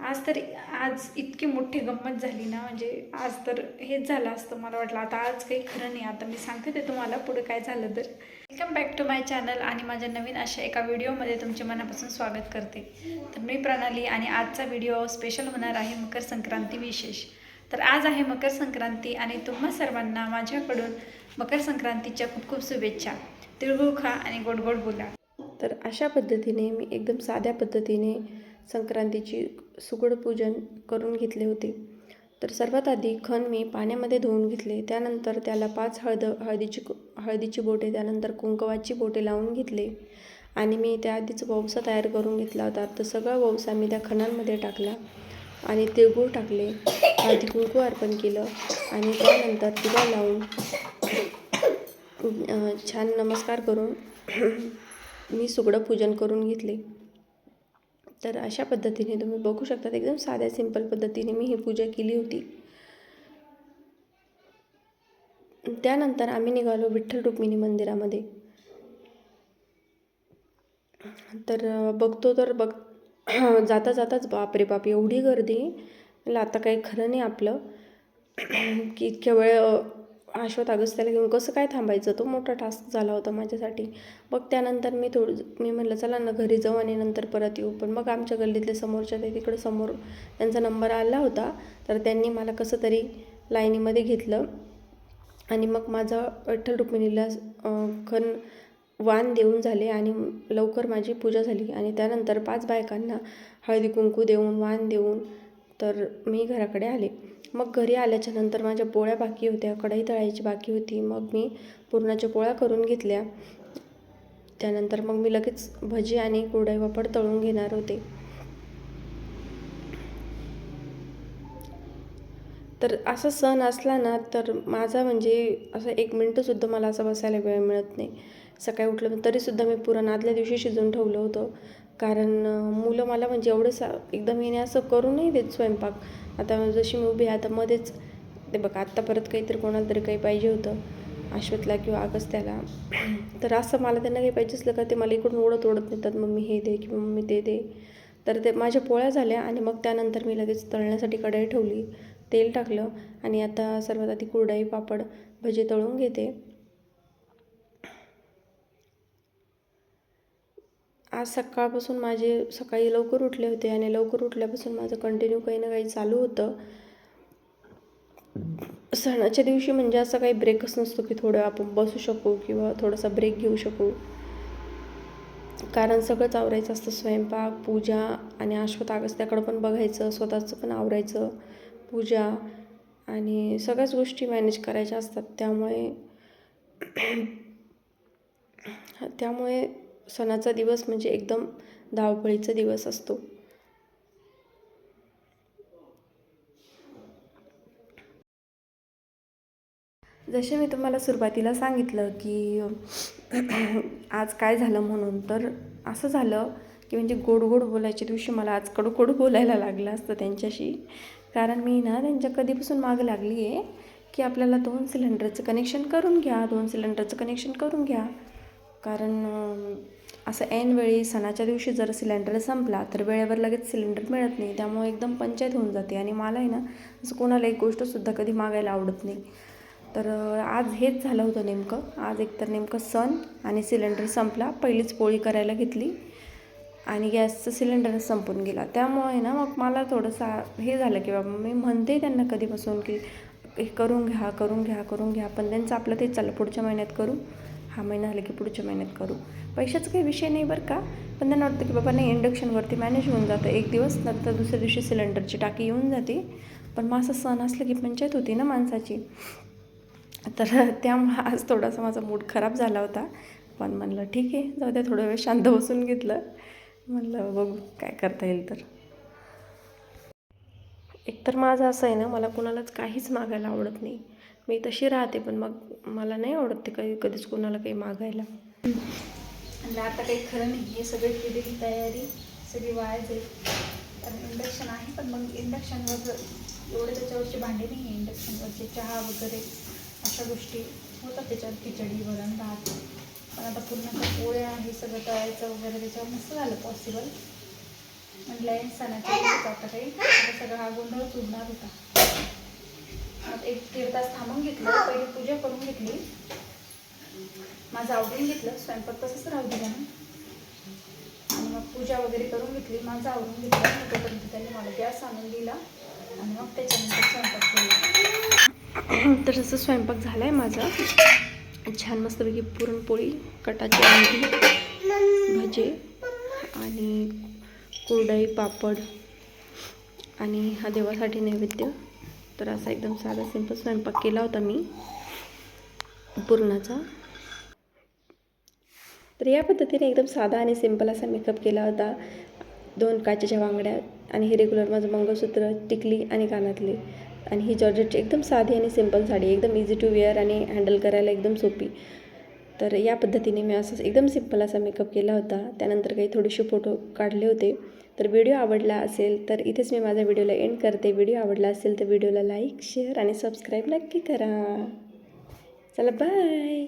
आज इतकी मोठी गंमत झाली ना, म्हणजे आज तर हेच झालं असतं. मला वाटलं आता आज काही खरं नाही. आता मी सांगते ते तुम्हाला पुढे काय झालं तर. Welcome back to my channel आणि माझ्या नवीन अशा एका व्हिडिओमध्ये तुमचे मनापासून स्वागत करते. तर मी प्रणाली आणि आजचा व्हिडिओ स्पेशल होणार आहे मकर संक्रांती विशेष. तर आज आहे मकर संक्रांती आणि तुम्हा सर्वांना माझ्याकडून मकर संक्रांतीच्या खूप खूप शुभेच्छा. तिळगुळ खा आणि गोड गोड बोला. तर अशा पद्धतीने मी एकदम साध्या पद्धतीने संक्रांतीची सुगड पूजन करून घेतले होते. तर सर्वात आधी खण मी पाण्यामध्ये धुवून घेतले. त्यानंतर त्याला 5 हळदीची बोटे, त्यानंतर कुंकवाची बोटे लावून घेतले आणि मी त्याआधीच ववसा तयार करून घेतला होता. तर सगळा ववसा मी त्या खणांमध्ये टाकला आणि तिळगुळ टाकले, हळदी कुंकू अर्पण केलं आणि त्यानंतर दिवा लावून छान नमस्कार करून मी सुगडं पूजन करून घेतले. तर अशा पद्धतीने तुम्ही बघू शकता, एकदम साध्या सिंपल पद्धतीने मी ही पूजा केली होती. त्यानंतर आम्ही निघालो विठ्ठल रुक्मिणी मंदिरामध्ये. तर जाता जाताच बापरे बाप एवढी गर्दी. मला आता काही खरं नाही आपलं की इतक्या वेळ अश्वथ अगस्त्याला घेऊन कसं काय थांबायचं. तो मोठा टास्क झाला होता माझ्यासाठी. मग त्यानंतर मी म्हटलं चला ना घरी जाऊ आणि नंतर परत येऊ. पण मग आमच्या गल्लीतले समोरच्या ते तिकडं समोर त्यांचा नंबर आला होता. तर त्यांनी मला कसं तरी लाईनीमध्ये घेतलं आणि मग माझं विठ्ठल रुक्मिणीला खण वाण देऊन झाले आणि लवकर माझी पूजा झाली. आणि त्यानंतर 5 बायकांना हळदी कुंकू देऊन वाण देऊन तर मी घराकडे आले. मग घरी आल्याच्या नंतर माझ्या पोळ्या बाकी होत्या, कढई तळायची बाकी होती. मग मी पुरणाच्या पोळ्या करून घेतल्या. त्यानंतर मग मी लगेच भजी आणि कुरडई पापड तळून घेणार होते. तर असा सण असला ना तर माझा म्हणजे असं 1 मिनटंसुद्धा मला असं बसायला वेळ मिळत नाही. सकाळी उठलं तरीसुद्धा मी पुरण आदल्या दिवशी शिजवून ठेवलं होतं. कारण मुलं मला म्हणजे एकदम येणे असं करू नाही देत स्वयंपाक. आता जशी मी उभी आहे आता मध्येच ते बघा आत्ता परत काहीतरी कोणाला तरी काही पाहिजे होतं अश्वथला किंवा अगस्त्याला. तर असं मला त्यांना काही पाहिजे असलं का ते मला इकडून ओढत नेतात, मम्मी हे दे किंवा मम्मी ते दे. तर ते माझ्या पोळ्या झाल्या आणि मग त्यानंतर मी लगेच तळण्यासाठी कढई ठेवली, तेल टाकलं आणि आता सर्वात आधी कुरडई पापड भजी तळून घेते. आज सकाळपासून सकाळी लवकर उठले होते आणि लवकर उठल्यापासून माझं कंटिन्यू काही ना काही चालू होतं. सणाच्या दिवशी म्हणजे असं काही ब्रेकच नसतो की थोडं आपण बसू शकू किंवा थोडासा ब्रेक घेऊ शकू. कारण सगळंच आवरायचं असतं, स्वयंपाक, पूजा आणि अश्वथ अगस्त्याकडं पण बघायचं, स्वतःचं पण आवरायचं, पूजा आणि सगळ्याच गोष्टी मॅनेज करायच्या असतात. त्यामुळे सणाचा दिवस म्हणजे एकदम धावपळीचा दिवस असतो. जसे मी तुम्हाला सुरुवातीला सांगितलं की आज काय झालं म्हणून, तर असं झालं की म्हणजे गोड गोड बोलायच्या दिवशी मला आज कडू कडू बोलायला लागलं असतं त्यांच्याशी. कारण मी ना त्यांच्या कधीपासून मागं लागली आहे की आपल्याला 2 सिलेंडरचं कनेक्शन करून घ्या, 2 सिलेंडरचं कनेक्शन करून घ्या. कारण असं ऐनवेळी सणाच्या दिवशी जर सिलेंडर संपला तर वेळेवर लगेच सिलेंडर मिळत नाही. त्यामुळे एकदम पंचायत होऊन जाते आणि मला आहे ना असं कोणाला एक गोष्टसुद्धा कधी मागायला आवडत नाही. तर आज हेच झालं होतं नेमकं. आज एकतर नेमकं सण आणि सिलेंडर संपला, पहिलीच पोळी करायला घेतली आणि गॅसचं सिलेंडर संपून गेला. त्यामुळे ना मग मला थोडंसं हे झालं की बाबा मी म्हणते त्यांना कधीपासून की हे करून घ्या करून घ्या करून घ्या, पण त्यांचं आपलं तेच चाललं पुढच्या महिन्यात करू, हा महिना आला की पुढच्या महिन्यात करू. पैशाचा काही विषय नाही बरं का, पण त्यांना वाटतं की बाबा नाही इंडक्शनवरती मॅनेज होऊन जातं, एक दिवस नंतर दुसऱ्या दिवशी सिलेंडरची टाकी येऊन जाते. पण मग असं सण असलं की पंचायत होती ना माणसाची. तर त्यामुळं आज थोडासा माझा मूड खराब झाला होता. पण म्हणलं ठीक आहे जाऊ द्या, थोडा वेळ शांत बसून घेतलं. म्हणलं बघू काय करता येईल. तर एकतर माझं असं आहे ना, मला कुणालाच काहीच मागायला आवडत नाही. मी तशी राहते, पण मग मला नाही आवडत ते कधीच कोणाला काही मागायला. आणि आता काही खरं नाही, हे सगळी केलेली तयारी सगळी वाया जाईल. कारण इंडक्शन आहे, पण मग इंडक्शनवर एवढे त्याच्यावरचे भांडे नाही आहे. इंडक्शनवरचे चहा वगैरे अशा गोष्टी होतात त्याच्यावर, खिचडी वरण भात. पण आता पूर्ण पोळ्या हे सगळं तळायचं वगैरे त्याच्यावर नसतं झालं पॉसिबल. म्हटलं सणाच्या दिवस आता काही आता सगळा हा गोंधळ उडणार होता. मग 1-1.5 तास थांबून घेतलं. पहिले पूजा करून घेतली, माझं आवडून घेतलं, स्वयंपाक तसंच राहू दिला ना. आणि मग पूजा वगैरे करून घेतली, माझं आवरून घेतलं. तोपर्यंत त्यांनी मला गॅस आणून दिला आणि मग त्याच्यानंतर स्वयंपाक केला. तर असं स्वयंपाक झाला आहे माझा छान मस्तपैकी. पुरणपोळी, कटाची आमटी, भजे आणि कुरडई, पापड आणि हा देवासाठी नैवेद्य. तर असा एकदम साधा सिंपल स्वयंपाक केला होता मी पुरणाचा. तर या पद्धतीने एकदम साधा आणि सिंपल असा मेकअप केला होता. 2 काचेच्या बांगड्या आणि हे रेग्युलर माझं मंगळसूत्र, टिकली आणि कानातले. आणि ही जॉर्जेटची एकदम साधी आणि सिंपल साडी, एकदम इझी टू वेअर आणि हँडल करायला एकदम सोपी. तर या पद्धतीने मी असं एकदम सिंपल असा मेकअप केला होता. त्यानंतर काही थोडेसे फोटो काढले होते. तर व्हिडिओ आवडला असेल तर इथेच मी माझ्या व्हिडिओला एंड करते. व्हिडिओ आवडला असेल तर व्हिडिओला लाईक, शेअर आणि सबस्क्राईब नक्की करा. चला बाय.